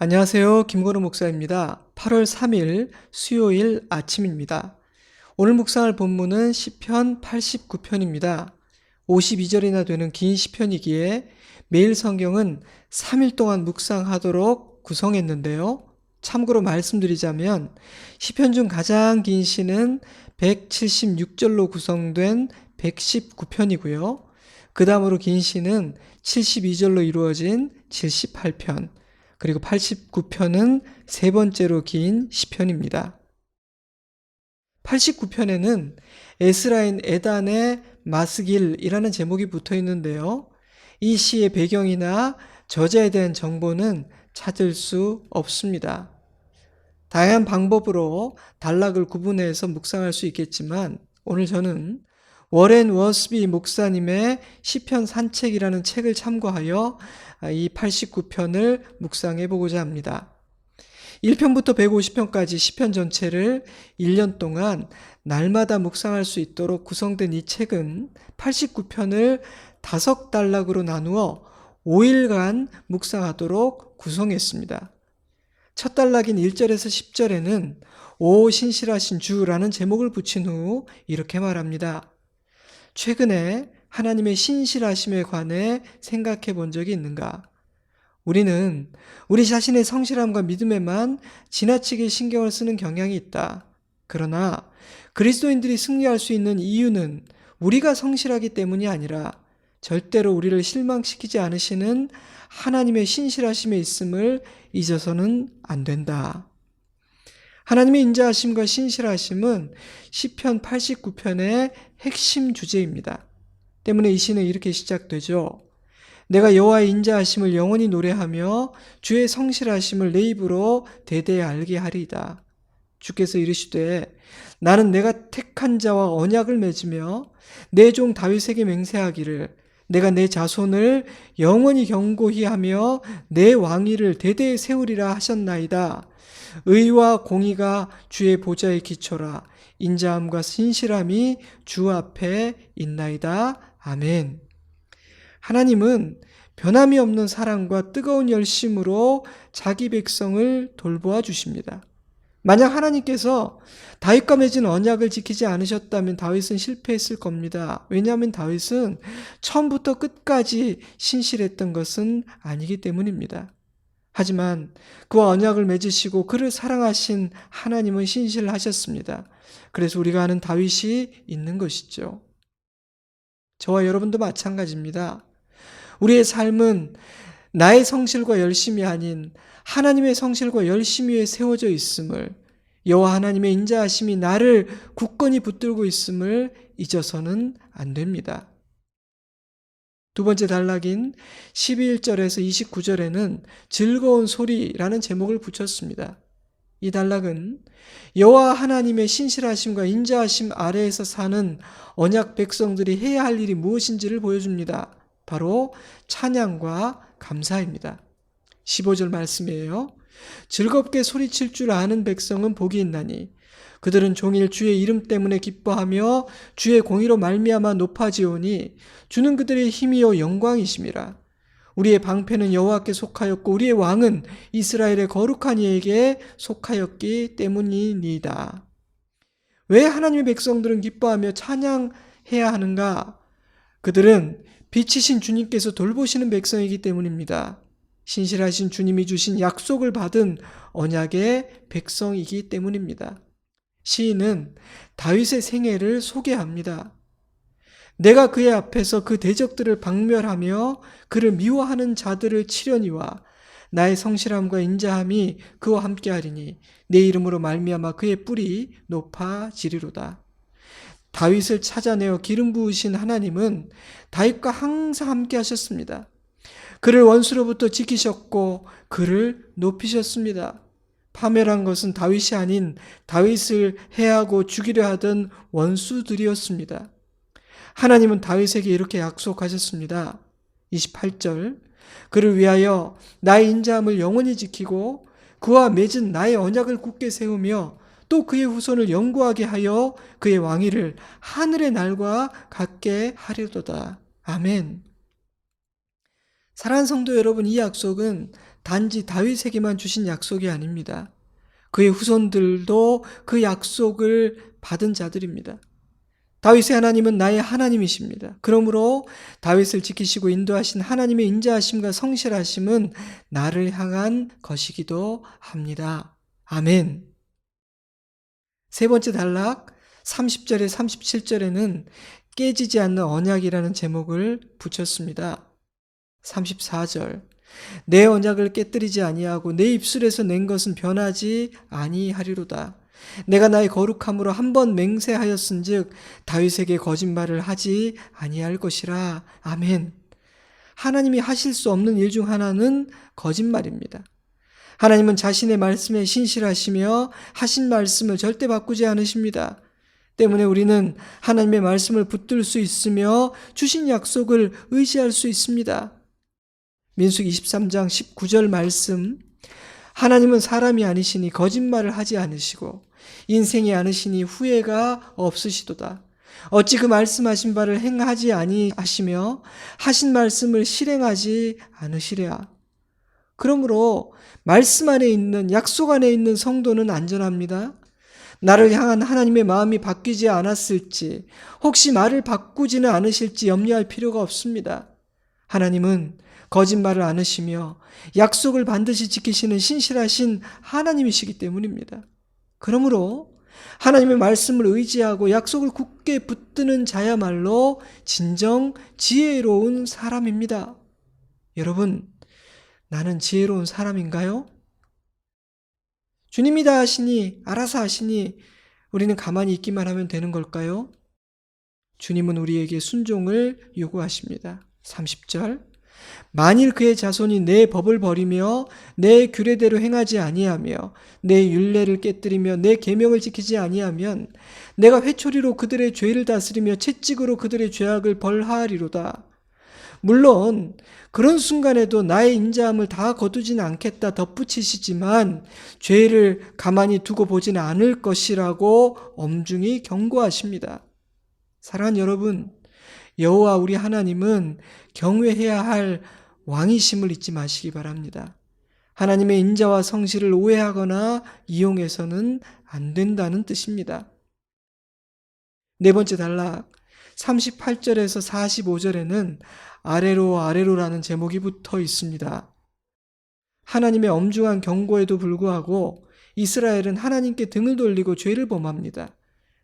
안녕하세요. 김건우 목사입니다. 8월 3일 수요일 아침입니다. 오늘 묵상할 본문은 시편 89편입니다. 52절이나 되는 긴 시편이기에 매일 성경은 3일 동안 묵상하도록 구성했는데요. 참고로 말씀드리자면 시편 중 가장 긴 시는 176절로 구성된 119편이고요. 그 다음으로 긴 시는 72절로 이루어진 78편, 그리고 89편은 세 번째로 긴 시편입니다. 89편에는 에스라인 에단의 마스길이라는 제목이 붙어 있는데요. 이 시의 배경이나 저자에 대한 정보는 찾을 수 없습니다. 다양한 방법으로 단락을 구분해서 묵상할 수 있겠지만 오늘 저는 워렌 워스비 목사님의 시편 산책이라는 책을 참고하여 이 89편을 묵상해 보고자 합니다. 1편부터 150편까지 시편 전체를 1년 동안 날마다 묵상할 수 있도록 구성된 이 책은 89편을 5단락으로 나누어 5일간 묵상하도록 구성했습니다. 첫 단락인 1절에서 10절에는 오 신실하신 주라는 제목을 붙인 후 이렇게 말합니다. 최근에 하나님의 신실하심에 관해 생각해 본 적이 있는가? 우리는 우리 자신의 성실함과 믿음에만 지나치게 신경을 쓰는 경향이 있다. 그러나 그리스도인들이 승리할 수 있는 이유는 우리가 성실하기 때문이 아니라 절대로 우리를 실망시키지 않으시는 하나님의 신실하심에 있음을 잊어서는 안 된다. 하나님의 인자하심과 신실하심은 시편 89편의 핵심 주제입니다. 때문에 이 시는 이렇게 시작되죠. 내가 여호와의 인자하심을 영원히 노래하며 주의 성실하심을 내 입으로 대대 알게 하리이다. 주께서 이르시되 나는 내가 택한 자와 언약을 맺으며 내 종 다윗에게 맹세하기를 내가 내 자손을 영원히 견고히 하며 내 왕위를 대대에 세우리라 하셨나이다. 의와 공의가 주의 보좌의 기초라. 인자함과 신실함이 주 앞에 있나이다. 아멘. 하나님은 변함이 없는 사랑과 뜨거운 열심으로 자기 백성을 돌보아 주십니다. 만약 하나님께서 다윗과 맺은 언약을 지키지 않으셨다면 다윗은 실패했을 겁니다. 왜냐하면 다윗은 처음부터 끝까지 신실했던 것은 아니기 때문입니다. 하지만 그와 언약을 맺으시고 그를 사랑하신 하나님은 신실하셨습니다. 그래서 우리가 아는 다윗이 있는 것이죠. 저와 여러분도 마찬가지입니다. 우리의 삶은 나의 성실과 열심이 아닌 하나님의 성실과 열심 위에 세워져 있음을, 여호와 하나님의 인자하심이 나를 굳건히 붙들고 있음을 잊어서는 안 됩니다. 두 번째 단락인 11절에서 29절에는 즐거운 소리라는 제목을 붙였습니다. 이 단락은 여호와 하나님의 신실하심과 인자하심 아래에서 사는 언약 백성들이 해야 할 일이 무엇인지를 보여줍니다. 바로 찬양과 감사입니다. 15절 말씀이에요. 즐겁게 소리칠 줄 아는 백성은 복이 있나니 그들은 종일 주의 이름 때문에 기뻐하며 주의 공의로 말미암아 높아지오니 주는 그들의 힘이요 영광이심이라. 우리의 방패는 여호와께 속하였고 우리의 왕은 이스라엘의 거룩한 이에게 속하였기 때문이니이다. 왜 하나님의 백성들은 기뻐하며 찬양해야 하는가? 그들은 빛이신 주님께서 돌보시는 백성이기 때문입니다. 신실하신 주님이 주신 약속을 받은 언약의 백성이기 때문입니다. 시인은 다윗의 생애를 소개합니다. 내가 그의 앞에서 그 대적들을 박멸하며 그를 미워하는 자들을 치려니와 나의 성실함과 인자함이 그와 함께하리니 내 이름으로 말미암아 그의 뿔이 높아지리로다. 다윗을 찾아내어 기름 부으신 하나님은 다윗과 항상 함께 하셨습니다. 그를 원수로부터 지키셨고 그를 높이셨습니다. 파멸한 것은 다윗이 아닌 다윗을 해하고 죽이려 하던 원수들이었습니다. 하나님은 다윗에게 이렇게 약속하셨습니다. 28절 그를 위하여 나의 인자함을 영원히 지키고 그와 맺은 나의 언약을 굳게 세우며 또 그의 후손을 영구하게 하여 그의 왕위를 하늘의 날과 같게 하리로다. 아멘. 사랑하는 성도 여러분, 이 약속은 단지 다윗에게만 주신 약속이 아닙니다. 그의 후손들도 그 약속을 받은 자들입니다. 다윗의 하나님은 나의 하나님이십니다. 그러므로 다윗을 지키시고 인도하신 하나님의 인자하심과 성실하심은 나를 향한 것이기도 합니다. 아멘. 세 번째 단락 30절에 37절에는 깨지지 않는 언약이라는 제목을 붙였습니다. 34절 내 언약을 깨뜨리지 아니하고 내 입술에서 낸 것은 변하지 아니하리로다. 내가 나의 거룩함으로 한 번 맹세하였은즉 다윗에게 거짓말을 하지 아니할 것이라. 아멘. 하나님이 하실 수 없는 일 중 하나는 거짓말입니다. 하나님은 자신의 말씀에 신실하시며 하신 말씀을 절대 바꾸지 않으십니다. 때문에 우리는 하나님의 말씀을 붙들 수 있으며 주신 약속을 의지할 수 있습니다. 민수기 23장 19절 말씀, 하나님은 사람이 아니시니 거짓말을 하지 않으시고 인생이 아니시니 후회가 없으시도다. 어찌 그 말씀하신 바를 행하지 아니하시며 하신 말씀을 실행하지 않으시랴. 그러므로 말씀 안에 있는, 약속 안에 있는 성도는 안전합니다. 나를 향한 하나님의 마음이 바뀌지 않았을지, 혹시 말을 바꾸지는 않으실지 염려할 필요가 없습니다. 하나님은 거짓말을 않으시며 약속을 반드시 지키시는 신실하신 하나님이시기 때문입니다. 그러므로 하나님의 말씀을 의지하고 약속을 굳게 붙드는 자야말로 진정 지혜로운 사람입니다. 여러분, 나는 지혜로운 사람인가요? 주님이 다 하시니, 알아서 하시니 우리는 가만히 있기만 하면 되는 걸까요? 주님은 우리에게 순종을 요구하십니다. 30절 만일 그의 자손이 내 법을 버리며 내 규례대로 행하지 아니하며 내 율례를 깨뜨리며 내 계명을 지키지 아니하면 내가 회초리로 그들의 죄를 다스리며 채찍으로 그들의 죄악을 벌하리로다. 물론 그런 순간에도 나의 인자함을 다 거두지는 않겠다 덧붙이시지만 죄를 가만히 두고 보지는 않을 것이라고 엄중히 경고하십니다. 사랑하는 여러분, 여호와 우리 하나님은 경외해야 할 왕이심을 잊지 마시기 바랍니다. 하나님의 인자와 성실을 오해하거나 이용해서는 안 된다는 뜻입니다. 네 번째 단락 38절에서 45절에는 아래로 아래로라는 제목이 붙어 있습니다. 하나님의 엄중한 경고에도 불구하고 이스라엘은 하나님께 등을 돌리고 죄를 범합니다.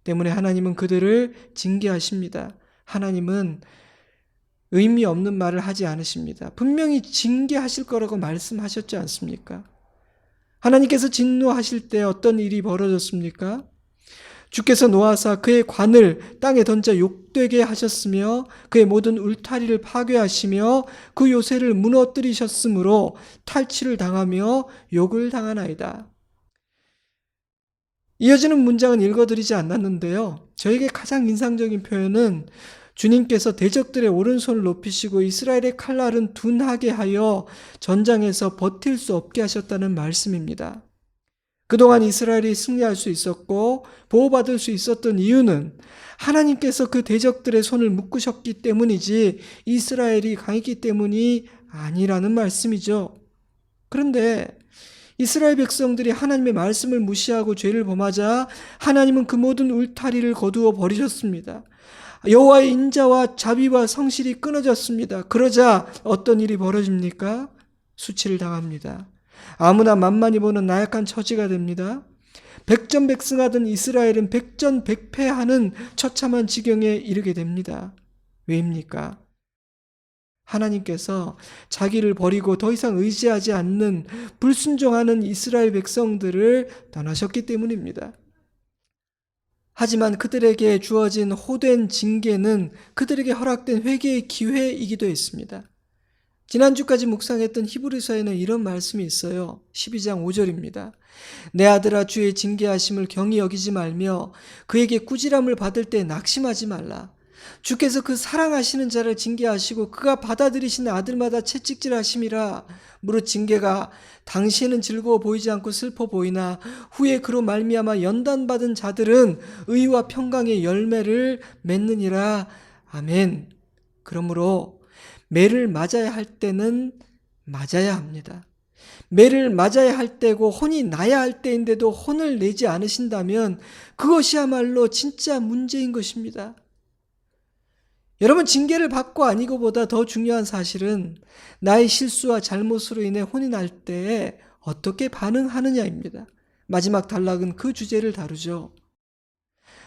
때문에 하나님은 그들을 징계하십니다. 하나님은 의미 없는 말을 하지 않으십니다. 분명히 징계하실 거라고 말씀하셨지 않습니까? 하나님께서 진노하실 때 어떤 일이 벌어졌습니까? 주께서 노하사 그의 관을 땅에 던져 욕되게 하셨으며 그의 모든 울타리를 파괴하시며 그 요새를 무너뜨리셨으므로 탈취를 당하며 욕을 당하나이다. 이어지는 문장은 읽어드리지 않았는데요. 저에게 가장 인상적인 표현은 주님께서 대적들의 오른손을 높이시고 이스라엘의 칼날은 둔하게 하여 전장에서 버틸 수 없게 하셨다는 말씀입니다. 그동안 이스라엘이 승리할 수 있었고 보호받을 수 있었던 이유는 하나님께서 그 대적들의 손을 묶으셨기 때문이지 이스라엘이 강했기 때문이 아니라는 말씀이죠. 그런데 이스라엘 백성들이 하나님의 말씀을 무시하고 죄를 범하자 하나님은 그 모든 울타리를 거두어 버리셨습니다. 여호와의 인자와 자비와 성실이 끊어졌습니다. 그러자 어떤 일이 벌어집니까? 수치를 당합니다. 아무나 만만히 보는 나약한 처지가 됩니다. 백전백승하던 이스라엘은 백전백패하는 처참한 지경에 이르게 됩니다. 왜입니까? 하나님께서 자기를 버리고 더 이상 의지하지 않는 불순종하는 이스라엘 백성들을 떠나셨기 때문입니다. 하지만 그들에게 주어진 호된 징계는 그들에게 허락된 회개의 기회이기도 했습니다. 지난주까지 묵상했던 히브리서에는 이런 말씀이 있어요. 12장 5절입니다. 내 아들아 주의 징계하심을 경히 여기지 말며 그에게 꾸지람을 받을 때 낙심하지 말라. 주께서 그 사랑하시는 자를 징계하시고 그가 받아들이시는 아들마다 채찍질하심이라. 무릇 징계가 당시에는 즐거워 보이지 않고 슬퍼 보이나 후에 그로 말미암아 연단받은 자들은 의와 평강의 열매를 맺느니라. 아멘. 그러므로 매를 맞아야 할 때는 맞아야 합니다. 매를 맞아야 할 때고 혼이 나야 할 때인데도 혼을 내지 않으신다면 그것이야말로 진짜 문제인 것입니다. 여러분, 징계를 받고 아니고보다 더 중요한 사실은 나의 실수와 잘못으로 인해 혼이 날 때에 어떻게 반응하느냐입니다. 마지막 단락은 그 주제를 다루죠.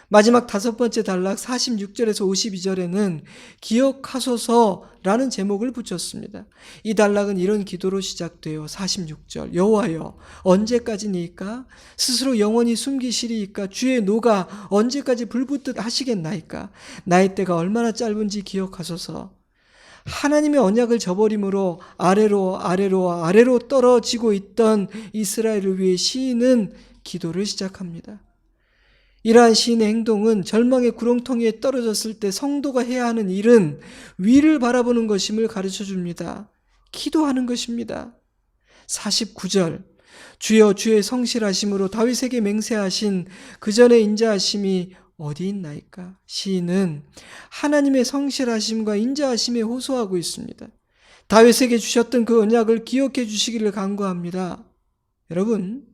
마지막 5번째 단락 46절에서 52절에는 기억하소서라는 제목을 붙였습니다. 이 단락은 이런 기도로 시작돼요. 46절 여호와여 언제까지니까 스스로 영원히 숨기시리이까 주의 노가 언제까지 불붙듯 하시겠나이까 나의 때가 얼마나 짧은지 기억하소서. 하나님의 언약을 저버림으로 아래로 떨어지고 있던 이스라엘을 위해 시인은 기도를 시작합니다. 이러한 시인의 행동은 절망의 구렁텅이에 떨어졌을 때 성도가 해야 하는 일은 위를 바라보는 것임을 가르쳐 줍니다. 기도하는 것입니다. 49절 주여 주의 성실하심으로 다윗에게 맹세하신 그 전에 인자하심이 어디 있나이까? 시인은 하나님의 성실하심과 인자하심에 호소하고 있습니다. 다윗에게 주셨던 그 언약을 기억해 주시기를 간구합니다. 여러분,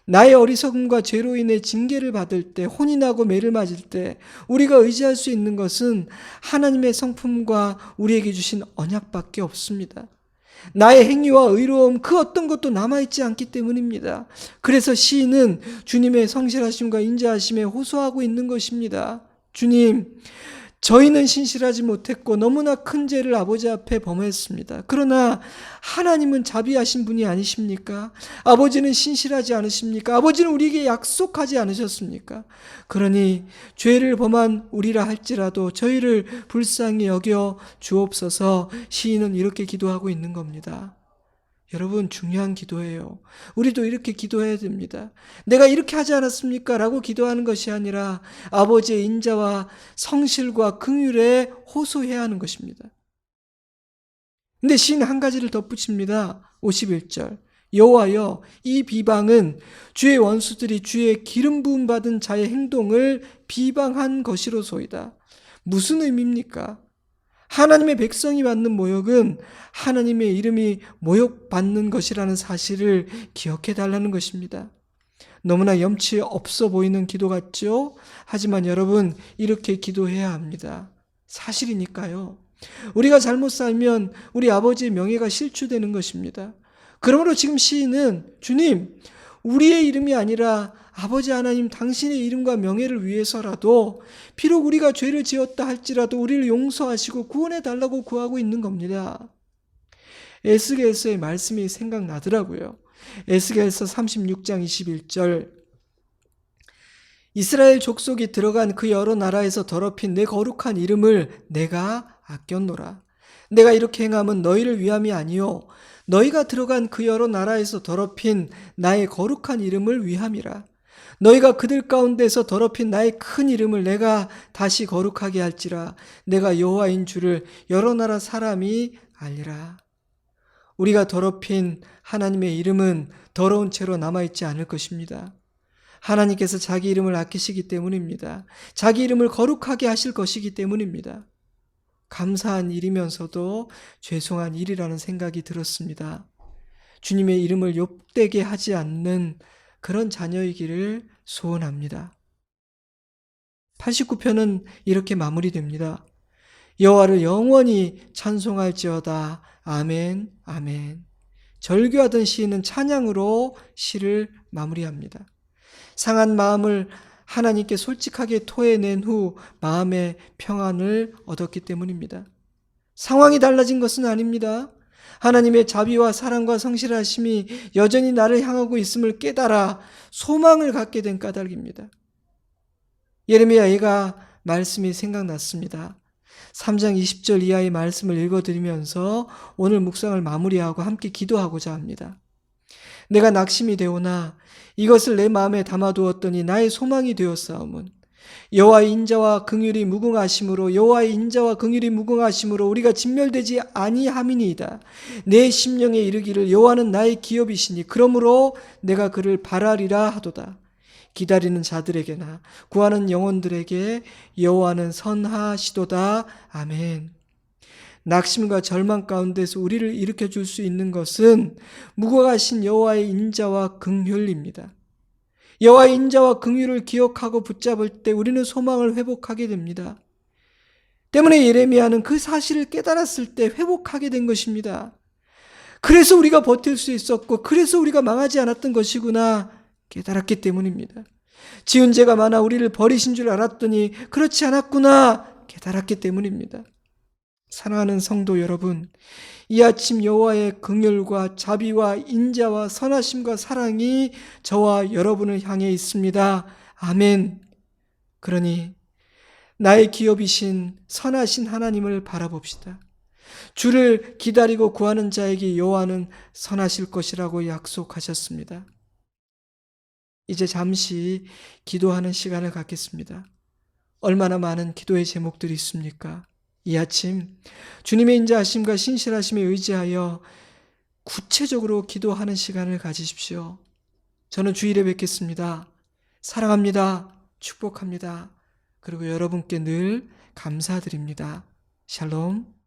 나의 어리석음과 죄로 인해 징계를 받을 때, 혼이 나고 매를 맞을 때 우리가 의지할 수 있는 것은 하나님의 성품과 우리에게 주신 언약밖에 없습니다. 나의 행위와 의로움 그 어떤 것도 남아있지 않기 때문입니다. 그래서 시인은 주님의 성실하심과 인자하심에 호소하고 있는 것입니다. 주님, 저희는 신실하지 못했고 너무나 큰 죄를 아버지 앞에 범했습니다. 그러나 하나님은 자비하신 분이 아니십니까? 아버지는 신실하지 않으십니까? 아버지는 우리에게 약속하지 않으셨습니까? 그러니 죄를 범한 우리라 할지라도 저희를 불쌍히 여겨 주옵소서. 시인은 이렇게 기도하고 있는 겁니다. 여러분, 중요한 기도예요. 우리도 이렇게 기도해야 됩니다. 내가 이렇게 하지 않았습니까? 라고 기도하는 것이 아니라 아버지의 인자와 성실과 긍휼에 호소해야 하는 것입니다. 근데 시인은 한 가지를 덧붙입니다. 51절 여호와여 이 비방은 주의 원수들이 주의 기름 부음 받은 자의 행동을 비방한 것이로소이다. 무슨 의미입니까? 하나님의 백성이 받는 모욕은 하나님의 이름이 모욕받는 것이라는 사실을 기억해 달라는 것입니다. 너무나 염치 없어 보이는 기도 같죠? 하지만 여러분, 이렇게 기도해야 합니다. 사실이니까요. 우리가 잘못 살면 우리 아버지의 명예가 실추되는 것입니다. 그러므로 지금 시인은 주님, 우리의 이름이 아니라 아버지 하나님 당신의 이름과 명예를 위해서라도 비록 우리가 죄를 지었다 할지라도 우리를 용서하시고 구원해 달라고 구하고 있는 겁니다. 에스겔서의 말씀이 생각나더라고요. 에스겔서 36장 21절 이스라엘 족속이 들어간 그 여러 나라에서 더럽힌 내 거룩한 이름을 내가 아꼈노라. 내가 이렇게 행함은 너희를 위함이 아니요 너희가 들어간 그 여러 나라에서 더럽힌 나의 거룩한 이름을 위함이라. 너희가 그들 가운데서 더럽힌 나의 큰 이름을 내가 다시 거룩하게 할지라. 내가 여호와인 줄을 여러 나라 사람이 알리라. 우리가 더럽힌 하나님의 이름은 더러운 채로 남아있지 않을 것입니다. 하나님께서 자기 이름을 아끼시기 때문입니다. 자기 이름을 거룩하게 하실 것이기 때문입니다. 감사한 일이면서도 죄송한 일이라는 생각이 들었습니다. 주님의 이름을 욕되게 하지 않는 그런 자녀이기를 소원합니다. 89편은 이렇게 마무리됩니다. 여호와를 영원히 찬송할지어다. 아멘, 아멘. 절규하던 시인은 찬양으로 시를 마무리합니다. 상한 마음을 하나님께 솔직하게 토해낸 후 마음의 평안을 얻었기 때문입니다. 상황이 달라진 것은 아닙니다. 하나님의 자비와 사랑과 성실하심이 여전히 나를 향하고 있음을 깨달아 소망을 갖게 된 까닭입니다. 예레미야가 말씀이 생각났습니다. 3장 20절 이하의 말씀을 읽어드리면서 오늘 묵상을 마무리하고 함께 기도하고자 합니다. 내가 낙심이 되오나 이것을 내 마음에 담아두었더니 나의 소망이 되었사오문 여호와의 인자와 긍휼이 무궁하심으로 우리가 진멸되지 아니함이니이다. 내 심령에 이르기를 여호와는 나의 기업이시니 그러므로 내가 그를 바라리라 하도다. 기다리는 자들에게나 구하는 영혼들에게 여호와는 선하시도다. 아멘. 낙심과 절망 가운데서 우리를 일으켜 줄 수 있는 것은 무거워하신 여호와의 인자와 긍휼입니다. 여호와의 인자와 긍휼을 기억하고 붙잡을 때 우리는 소망을 회복하게 됩니다. 때문에 예레미야는 그 사실을 깨달았을 때 회복하게 된 것입니다. 그래서 우리가 버틸 수 있었고 그래서 우리가 망하지 않았던 것이구나 깨달았기 때문입니다. 지은 죄가 많아 우리를 버리신 줄 알았더니 그렇지 않았구나 깨달았기 때문입니다. 사랑하는 성도 여러분, 이 아침 여호와의 긍휼과 자비와 인자와 선하심과 사랑이 저와 여러분을 향해 있습니다. 아멘. 그러니 나의 기업이신 선하신 하나님을 바라봅시다. 주를 기다리고 구하는 자에게 여호와는 선하실 것이라고 약속하셨습니다. 이제 잠시 기도하는 시간을 갖겠습니다. 얼마나 많은 기도의 제목들이 있습니까? 이 아침 주님의 인자하심과 신실하심에 의지하여 구체적으로 기도하는 시간을 가지십시오. 저는 주일에 뵙겠습니다. 사랑합니다. 축복합니다. 그리고 여러분께 늘 감사드립니다. 샬롬.